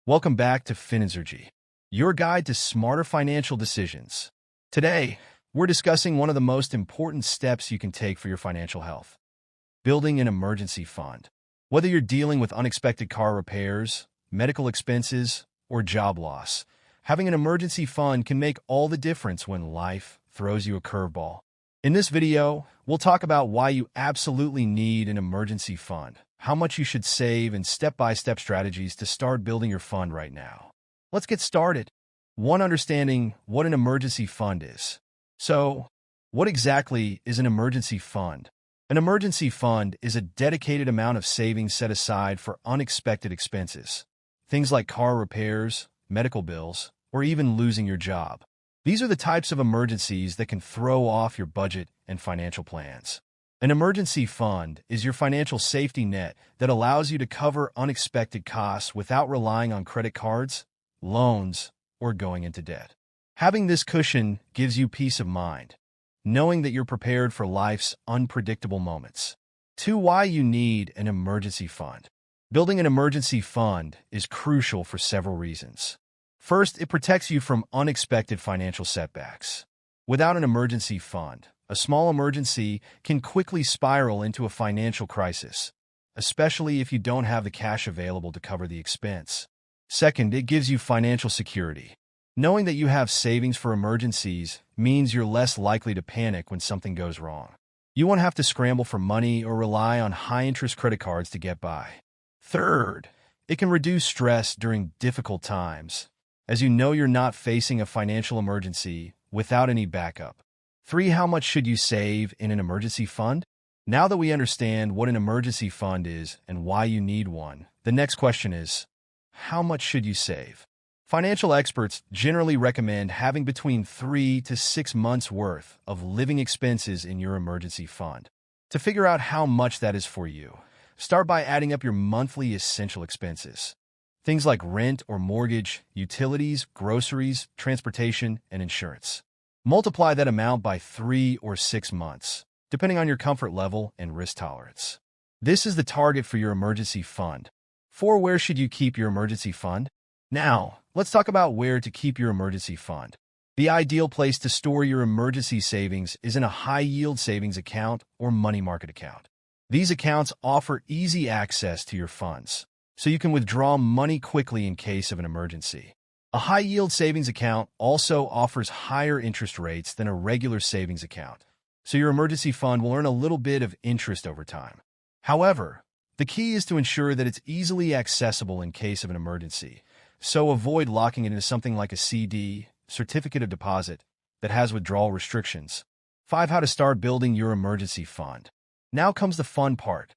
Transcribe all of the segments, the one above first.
Welcome back to Finergy, your guide to smarter financial decisions. Today, we're discussing one of the most important steps you can take for your financial health: building an emergency fund. Whether you're dealing with unexpected car repairs, medical expenses, or job loss, having an emergency fund can make all the difference when life throws you a curveball. In this video, we'll talk about why you absolutely need an emergency fund, how much you should save, and step-by-step strategies to start building your fund right now. Let's get started. One, understanding what an emergency fund is. So, what exactly is an emergency fund? An emergency fund is a dedicated amount of savings set aside for unexpected expenses, things like car repairs, medical bills, or even losing your job. These are the types of emergencies that can throw off your budget and financial plans. An emergency fund is your financial safety net that allows you to cover unexpected costs without relying on credit cards, loans, or going into debt. Having this cushion gives you peace of mind, knowing that you're prepared for life's unpredictable moments. 2. Why you need an emergency fund. Building an emergency fund is crucial for several reasons. First, it protects you from unexpected financial setbacks. Without an emergency fund, a small emergency can quickly spiral into a financial crisis, especially if you don't have the cash available to cover the expense. Second, it gives you financial security. Knowing that you have savings for emergencies means you're less likely to panic when something goes wrong. You won't have to scramble for money or rely on high-interest credit cards to get by. Third, it can reduce stress during difficult times, as you know you're not facing a financial emergency without any backup. 3. How much should you save in an emergency fund? Now that we understand what an emergency fund is and why you need one, the next question is, how much should you save? Financial experts generally recommend having between 3 to 6 months' worth of living expenses in your emergency fund. To figure out how much that is for you, start by adding up your monthly essential expenses. Things like rent or mortgage, utilities, groceries, transportation, and insurance. Multiply that amount by 3 or 6 months, depending on your comfort level and risk tolerance. This is the target for your emergency fund. 4. Where should you keep your emergency fund? Now, let's talk about where to keep your emergency fund. The ideal place to store your emergency savings is in a high-yield savings account or money market account. These accounts offer easy access to your funds, so you can withdraw money quickly in case of an emergency. A high-yield savings account also offers higher interest rates than a regular savings account, so your emergency fund will earn a little bit of interest over time. However, the key is to ensure that it's easily accessible in case of an emergency, so avoid locking it into something like a CD, certificate of deposit, that has withdrawal restrictions. 5. How to start building your emergency fund. Now comes the fun part: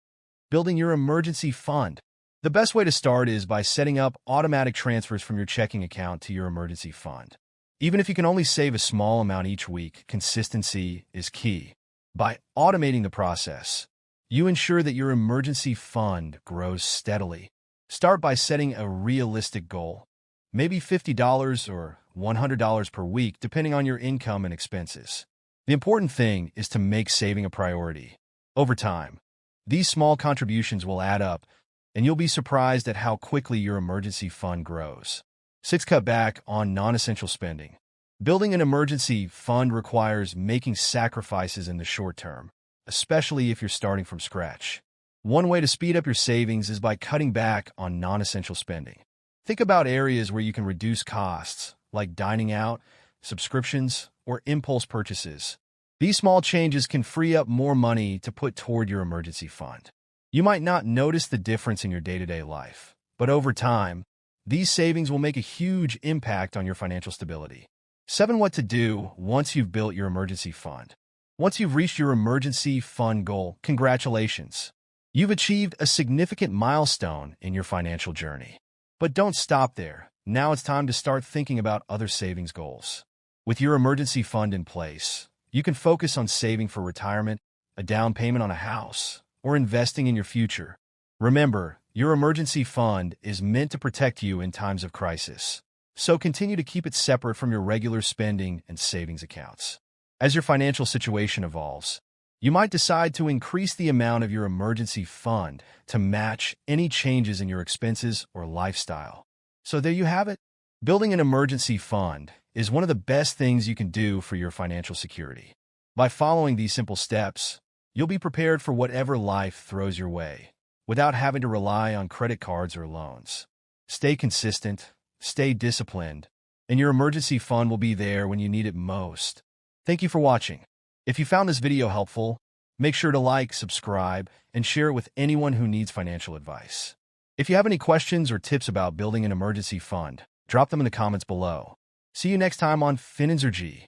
building your emergency fund. The best way to start is by setting up automatic transfers from your checking account to your emergency fund. Even if you can only save a small amount each week, consistency is key. By automating the process, you ensure that your emergency fund grows steadily. Start by setting a realistic goal, maybe $50 or $100 per week, depending on your income and expenses. The important thing is to make saving a priority. Over time, these small contributions will add up, and you'll be surprised at how quickly your emergency fund grows. 6. Cut back on non-essential spending. Building an emergency fund requires making sacrifices in the short term, especially if you're starting from scratch. One way to speed up your savings is by cutting back on non-essential spending. Think about areas where you can reduce costs, like dining out, subscriptions, or impulse purchases. These small changes can free up more money to put toward your emergency fund. You might not notice the difference in your day-to-day life, but over time, these savings will make a huge impact on your financial stability. 7. What to do once you've built your emergency fund. Once you've reached your emergency fund goal, congratulations! You've achieved a significant milestone in your financial journey. But don't stop there. Now it's time to start thinking about other savings goals. With your emergency fund in place, you can focus on saving for retirement, a down payment on a house, or investing in your future. Remember, your emergency fund is meant to protect you in times of crisis, so continue to keep it separate from your regular spending and savings accounts. As your financial situation evolves, you might decide to increase the amount of your emergency fund to match any changes in your expenses or lifestyle. So there you have it. Building an emergency fund is one of the best things you can do for your financial security. By following these simple steps, you'll be prepared for whatever life throws your way without having to rely on credit cards or loans. Stay consistent, stay disciplined, and your emergency fund will be there when you need it most. Thank you for watching. If you found this video helpful, make sure to like, subscribe, and share it with anyone who needs financial advice. If you have any questions or tips about building an emergency fund, drop them in the comments below. See you next time on Finanzergy.